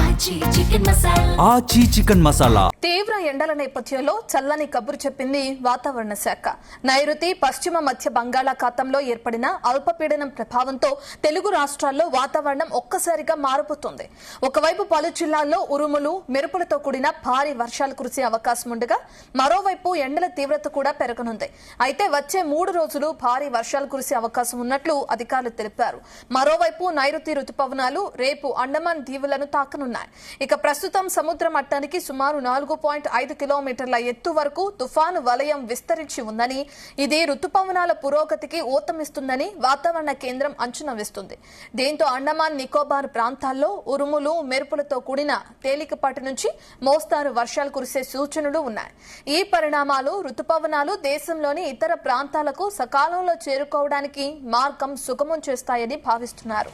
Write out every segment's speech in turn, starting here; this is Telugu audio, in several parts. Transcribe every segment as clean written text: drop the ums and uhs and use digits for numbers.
ఆచి చికెన్ మసాలా. తీవ్ర ఎండల నేపథ్యంలో చల్లని కబురు చెప్పింది వాతావరణ శాఖ. నైరుతి పశ్చిమ మధ్య బంగాళాఖాతంలో ఏర్పడిన అల్పపీడనం ప్రభావంతో తెలుగు రాష్ట్రాల్లో వాతావరణం ఒక్కసారిగా మారిపోతుంది. ఒకవైపు పలు జిల్లాల్లో ఉరుములు మెరుపులతో కూడిన భారీ వర్షాలు కురిసే అవకాశం ఉండగా, మరోవైపు ఎండల తీవ్రత కూడా పెరగనుంది. అయితే వచ్చే 3 రోజులు భారీ వర్షాలు కురిసే అవకాశం ఉన్నట్లు అధికారులు తెలిపారు. మరోవైపు నైరుతి రుతుపవనాలు రేపు అండమాన్ దీవులను తాకనున్నాయి. ఇక ప్రస్తుతం సముద్ర మట్టానికి సుమారు 4.5 కిలోమీటర్ల ఎత్తు వరకు తుఫాను వలయం విస్తరించి ఉందని, ఇది రుతుపవనాల పురోగతికి ఊతమిస్తుందని వాతావరణ కేంద్రం అంచనా వేస్తుంది. దీంతో అండమాన్ నికోబార్ ప్రాంతాల్లో ఉరుములు మెరుపులతో కూడిన తేలికపాటి నుంచి మోస్తారు వర్షాలు కురిసే సూచనలు ఉన్నాయి. ఈ పరిణామాలు రుతుపవనాలు దేశంలోని ఇతర ప్రాంతాలకు సకాలంలో చేరుకోవడానికి మార్గం సుగమం చేస్తాయని భావిస్తున్నారు.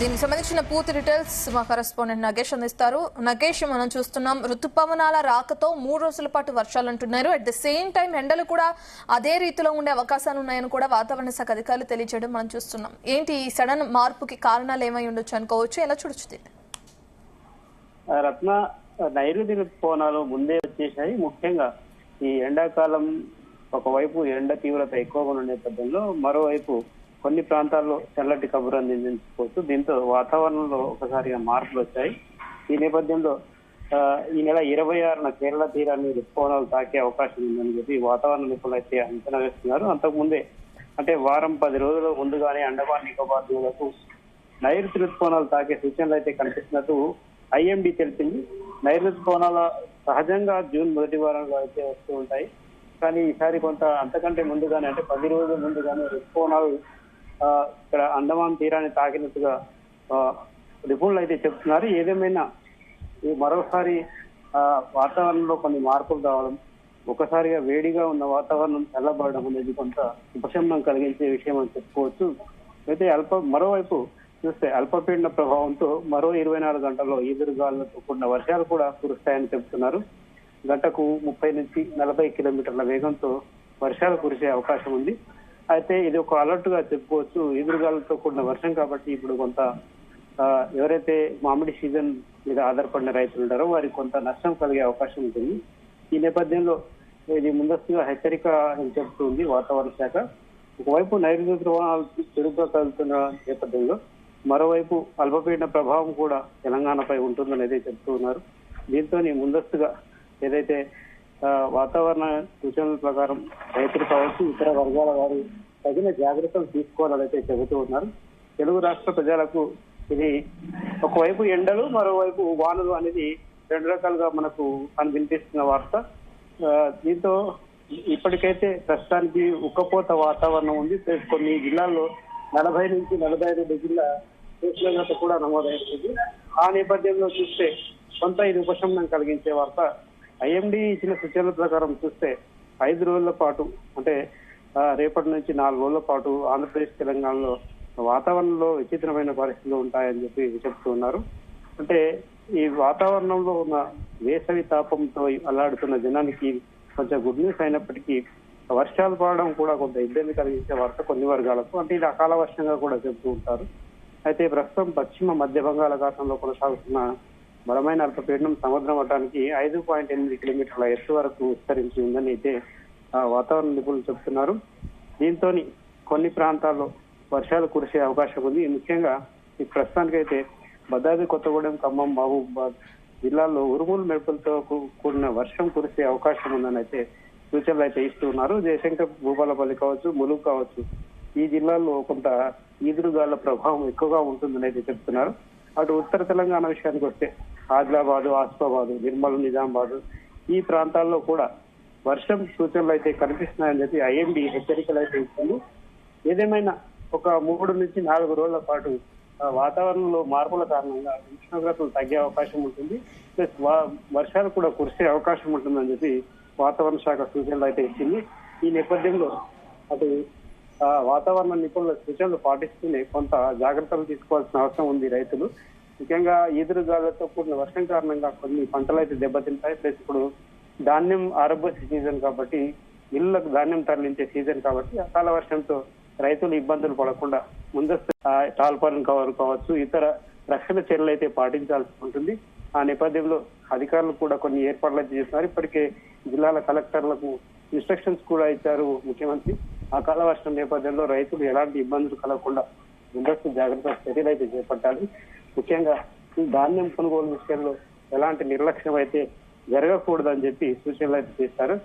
దీనికి సంబంధించిన పూర్తి డీటెయిల్స్ మా కరెస్పాండెంట్ నగేష్ అందిస్తారు. నగేష్, మనం చూస్తున్నాం రుతుపవనాల రాకతో 3 రోజుల పాటు వర్షాలు అంటున్నారు. అట్ ద సేమ్ టైం ఎండలు కూడా అదే రీతిలో ఉండే అవకాశాలు ఉన్నాయని కూడా వాతావరణ శాఖ అధికారులు తెలియజేయడం మనం చూస్తున్నాం. ఏంటి ఈ సడన్ మార్పుకి కారణాలు ఏమై ఉండొచ్చు అనుకోవచ్చు, ఎలా చూడొచ్చు? రత్న, నైరుతి రుతుపవనాలు ముందే వచ్చేసాయి. ముఖ్యంగా ఈ ఎండాకాలం ఒకవైపు ఎండ తీవ్రత ఎక్కువగా ఉన్న నేపథ్యంలో మరోవైపు కొన్ని ప్రాంతాల్లో చల్లటి కబురు అందించుకోవచ్చు. దీంతో వాతావరణంలో ఒకసారిగా మార్పులు వచ్చాయి. ఈ నేపథ్యంలో ఈ నెల 26న కేరళ తీరాన్ని రుతుపవనాలు తాకే అవకాశం ఉందని చెప్పి వాతావరణ నిపుణులు అయితే అంచనా వేస్తున్నారు. అంతకుముందే అంటే వారం 10 రోజుల ముందుగానే అండమాన్ నికోబార్ దీవులకు నైరుతి రుతుపవనాలు తాకే సూచనలు అయితే కనిపిస్తున్నట్టు IMD తెలిపింది. నైరుతి రుతుపవనాల సహజంగా జూన్ మొదటి వారంలో అయితే వస్తూ ఉంటాయి. కానీ ఈసారి కొంత అంతకంటే ముందుగానే అంటే 10 రోజుల ముందుగానే రుతుపవనాలు ఇక్కడ అండమాన్ తీరాన్ని తాకినట్టుగా నిపుణులు అయితే చెప్తున్నారు. ఏదేమైనా మరోసారి వాతావరణంలో కొన్ని మార్పులు రావడం, ఒకసారిగా వేడిగా ఉన్న వాతావరణం చల్లబడడం అనేది కొంత ఉపశమనం కలిగించే విషయం అని చెప్పుకోవచ్చు. అయితే మరోవైపు చూస్తే అల్పపీడన ప్రభావంతో మరో 24 గంటల్లో ఈదురుగాలులతో కూడిన వర్షాలు కూడా కురుస్తాయని చెబుతున్నారు. గంటకు 30 నుంచి 40 కిలోమీటర్ల వేగంతో వర్షాలు కురిసే అవకాశం ఉంది. అయితే ఇది ఒక అలర్ట్ గా చెప్పుకోవచ్చు. ఎదురుగాలతో కూడిన వర్షం కాబట్టి ఇప్పుడు కొంత ఎవరైతే మామిడి సీజన్ మీద ఆధారపడిన రైతులు ఉంటారో వారికి కొంత నష్టం కలిగే అవకాశం ఉంటుంది. ఈ నేపథ్యంలో ఇది ముందస్తుగా హెచ్చరిక అని చెబుతుంది వాతావరణ శాఖ. ఒకవైపు నైరుతి రుతుపవనాలు చురుగ్గా కలుగుతున్న నేపథ్యంలో మరోవైపు అల్పపీడన ప్రభావం కూడా తెలంగాణపై ఉంటుందనేది చెబుతున్నారు. దీంతో ముందస్తుగా ఏదైతే వాతావరణ సూచనల ప్రకారం రైతులు కావచ్చు, ఇతర వర్గాల వారు తగిన జాగ్రత్తలు తీసుకోవాలని చెబుతూ ఉన్నారు. తెలుగు రాష్ట్ర ప్రజలకు ఇది ఒకవైపు ఎండలు, మరోవైపు వానలు అనేది 2 రకాలుగా మనకు వినిపిస్తున్న వార్త. దీంతో ఇప్పటికైతే ప్రస్తుతానికి ఉక్కపోత వాతావరణం ఉంది. కొన్ని జిల్లాల్లో 40 నుంచి 45 డిగ్రీల ఉష్ణోగ్రత కూడా నమోదవుతుంది. ఆ నేపథ్యంలో చూస్తే కొంత ఇది ఉపశమనం కలిగించే వార్త. IMD ఇచ్చిన సూచనల ప్రకారం చూస్తే 5 రోజుల పాటు అంటే రేపటి నుంచి 4 రోజుల పాటు ఆంధ్రప్రదేశ్, తెలంగాణలో వాతావరణంలో విచిత్రమైన పరిస్థితులు ఉంటాయని చెప్పి చెప్తూ ఉన్నారు. అంటే ఈ వాతావరణంలో ఉన్న వేసవి తాపంతో అల్లాడుతున్న జనానికి కొంచెం గుడ్ న్యూస్ అయినప్పటికీ వర్షాలు పడడం కూడా కొంత ఇబ్బంది కలిగించే వార్త కొన్ని వర్గాలకు. అంటే ఇది అకాల వర్షంగా కూడా చెప్తూ ఉంటారు. అయితే ప్రస్తుతం పశ్చిమ మధ్య బంగాళాఖాతంలో కొనసాగుతున్న బలమైన అల్పపీడనం సముద్ర మట్టానికి 5.8 కిలోమీటర్ల ఎత్తు వరకు విస్తరించి ఉందని అయితే వాతావరణ నిపుణులు చెప్తున్నారు. దీంతో కొన్ని ప్రాంతాల్లో వర్షాలు కురిసే అవకాశం ఉంది. ముఖ్యంగా ఈ ప్రస్తుతానికైతే భద్రాద్రి కొత్తగూడెం, ఖమ్మం, మహబూబాబాద్ జిల్లాల్లో ఉరుములు మెరుపులతో కూడిన వర్షం కురిసే అవకాశం ఉందని అయితే సూచనలు అయితే ఇస్తున్నారు. జయశంకర్, భూపాలపల్లి కావచ్చు, ములుగు కావచ్చు, ఈ జిల్లాల్లో కొంత ఈదురుగాళ్ల ప్రభావం ఎక్కువగా ఉంటుందని అయితే చెప్తున్నారు. అటు ఉత్తర తెలంగాణ విషయానికి వస్తే ఆదిలాబాద్, ఆసిఫాబాద్, నిర్మల్, నిజామాబాద్ ఈ ప్రాంతాల్లో కూడా వర్షం సూచనలు అయితే కనిపిస్తున్నాయని చెప్పి IMD హెచ్చరికలు అయితే ఇస్తుంది. ఏదేమైనా ఒక 3 నుంచి 4 రోజుల పాటు వాతావరణంలో మార్పుల కారణంగా ఉష్ణోగ్రతలు తగ్గే అవకాశం ఉంటుంది. ప్లస్ వర్షాలు కూడా కురిసే అవకాశం ఉంటుందని చెప్పి వాతావరణ శాఖ సూచనలు అయితే ఇచ్చింది. ఈ నేపథ్యంలో అటు వాతావరణ నిపుణుల సూచనలు పాటిస్తూనే కొంత జాగ్రత్తలు తీసుకోవాల్సిన అవసరం ఉంది రైతులు. ముఖ్యంగా ఈదురుగాలతో కూడిన వర్షం కారణంగా కొన్ని పంటలు అయితే దెబ్బతింటాయి. ప్లస్ ఇప్పుడు ధాన్యం ఆరబోసే సీజన్ కాబట్టి మిల్లులకు ధాన్యం తరలించే సీజన్ కాబట్టి అకాల వర్షంతో రైతులు ఇబ్బందులు పడకుండా ముందస్తు టాల్పాలిన్ కవర్ కావచ్చు, ఇతర రక్షణ చర్యలు అయితే పాటించాల్సి ఉంటుంది. ఆ నేపథ్యంలో అధికారులు కూడా కొన్ని ఏర్పాట్లు అయితే చేస్తున్నారు. ఇప్పటికే జిల్లాల కలెక్టర్లకు ఇన్స్ట్రక్షన్స్ కూడా ఇచ్చారు ముఖ్యమంత్రి. అకాల వర్షం నేపథ్యంలో రైతులు ఎలాంటి ఇబ్బందులు కలగకుండా ముందస్తు జాగ్రత్త చర్యలు అయితే చేపట్టాలి. ముఖ్యంగా ఈ ధాన్యం కొనుగోలు విషయంలో ఎలాంటి నిర్లక్ష్యం అయితే జరగకూడదని చెప్పి సూచనలు అయితే చేస్తారు.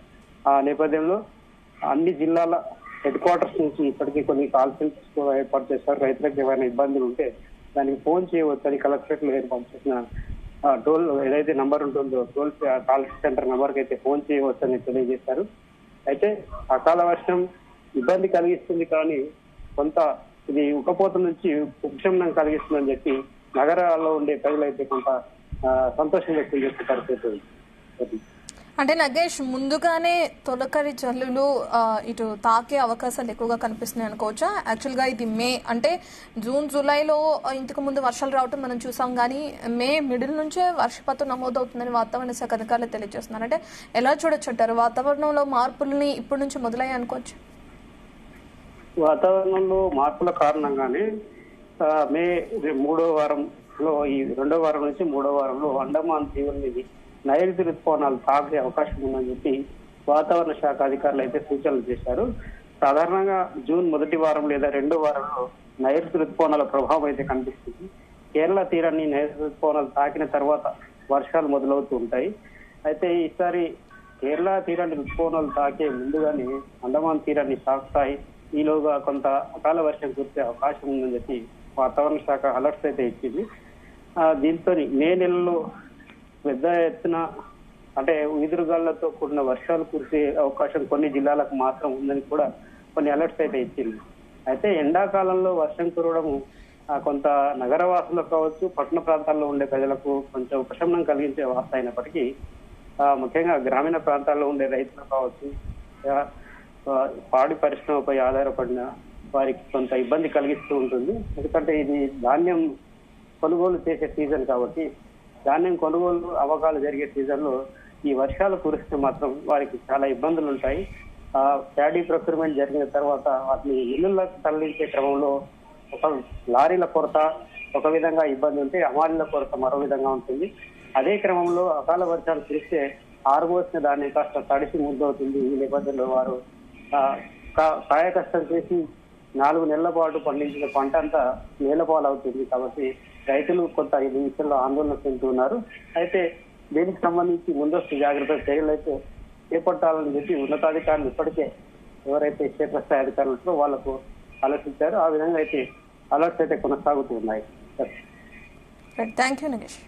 ఆ నేపథ్యంలో అన్ని జిల్లాల హెడ్ క్వార్టర్స్ నుంచి ఇప్పటికీ కొన్ని కాల్ సెంటర్స్ కూడా ఏర్పాటు చేస్తారు. రైతులకు ఏమైనా ఇబ్బందులు ఉంటే దానికి ఫోన్ చేయవచ్చని కలెక్టరేట్ లో ఏర్పాటు చేసిన టోల్ ఏదైతే నంబర్ ఉంటుందో టోల్ కాల్ సెంటర్ నంబర్కి అయితే ఫోన్ చేయవచ్చని తెలియజేశారు. అయితే అకాల వర్షం ఇబ్బంది కలిగిస్తుంది, కానీ కొంత ఇది ఉక్కపోత నుంచి ఉపశమనం కలిగిస్తుందని చెప్పి నగరాల్లో ఉండే ప్రజలైతే కొంత సంతోషం వ్యక్తం చేసే పరిస్థితి ఉంది. అంటే నగేష్, ముందుగానే తొలకరి జల్లులు ఇటు తాకే అవకాశాలు ఎక్కువగా కనిపిస్తున్నాయి అనుకోవచ్చా? యాక్చువల్గా ఇది మే, అంటే జూన్ జూలైలో ఇంతకు ముందు వర్షాలు రావటం మనం చూసాం, కానీ మే మిడిల్ నుంచే వర్షపాతం నమోదవుతుందని వాతావరణ శాఖ అధికారులు తెలియజేస్తున్నారు. అంటే ఎలా చూడొచ్చంటారు? వాతావరణంలో మార్పుల్ని ఇప్పటి నుంచి మొదలయ్యాయి అనుకోవచ్చు. వాతావరణంలో మార్పుల కారణంగానే మే 3వ వారంలో, ఈ 2వ వారం నుంచి 3వ వారంలో అండమాన్ తీవ్రని నైరుతి ఋతుపవనాలు తాకే అవకాశం ఉందని చెప్పి వాతావరణ శాఖ అధికారులు అయితే సూచనలు చేశారు. సాధారణంగా జూన్ మొదటి వారం లేదా 2వ వారంలో నైరుతి ఋతుపవనాల ప్రభావం అయితే కనిపిస్తుంది. కేరళ తీరాన్ని నైరుతి ఋతుపవనాలు తాకిన తర్వాత వర్షాలు మొదలవుతూ ఉంటాయి. అయితే ఈసారి కేరళ తీరాన్ని ఋతుపవనాలు తాకే ముందుగానే అండమాన్ తీరాన్ని తాకుతాయి. ఈలోగా కొంత అకాల వర్షం కురిసే అవకాశం ఉందని చెప్పి వాతావరణ శాఖ అలర్ట్స్ అయితే ఇచ్చింది. దీంతో మే నెలలో పెద్ద ఎత్తున అంటే ఈదురుగాళ్లతో కూడిన వర్షాలు కురిసే అవకాశం కొన్ని జిల్లాలకు మాత్రం ఉందని కూడా కొన్ని అలర్ట్స్ అయితే ఇచ్చింది. అయితే ఎండాకాలంలో వర్షం కురవడము కొంత నగరవాసులకు కావచ్చు, పట్టణ ప్రాంతాల్లో ఉండే ప్రజలకు కొంచెం ఉపశమనం కలిగించే వార్త అయినప్పటికీ ముఖ్యంగా గ్రామీణ ప్రాంతాల్లో ఉండే రైతులు కావచ్చు, పాడి పరిశ్రమపై ఆధారపడిన వారికి కొంత ఇబ్బంది కలిగిస్తూ ఉంటుంది. ఎందుకంటే ఇది ధాన్యం కొనుగోలు చేసే సీజన్ కాబట్టి ధాన్యం కొనుగోలు అమ్మకాలు జరిగే సీజన్ లో ఈ వర్షాలు కురిస్తే మాత్రం వారికి చాలా ఇబ్బందులు ఉంటాయి. ప్యాడీ ప్రొక్యూర్మెంట్ జరిగిన తర్వాత వాటిని ఇళ్లకు తరలించే క్రమంలో ఒక లారీల కొరత ఒక విధంగా ఇబ్బంది ఉంటే, హమాలీల కొరత మరో విధంగా ఉంటుంది. అదే క్రమంలో అకాల వర్షాలు కురిస్తే ఆరుబోసిన ధాన్యం కాస్త తడిసి ముద్దవుతుంది. ఈ నేపథ్యంలో వారు కాయ కష్టం చేసి 4 నెలల పాటు పండించిన పంట అంతా నేలపాలు అవుతుంది. కాబట్టి రైతులు కొంత ఈ విషయంలో ఆందోళన చెందుతున్నారు. అయితే దీనికి సంబంధించి ముందస్తు జాగ్రత్త చర్యలు అయితే చేపట్టాలని చెప్పి ఉన్నతాధికారులు ఇప్పటికే ఎవరైతే క్షేత్రస్థాయి అధికారులు ఉంటారో వాళ్లకు ఆలోచించారు. ఆ విధంగా అయితే అలర్ట్స్ అయితే కొనసాగుతూ ఉన్నాయి. Thank you Nagesh.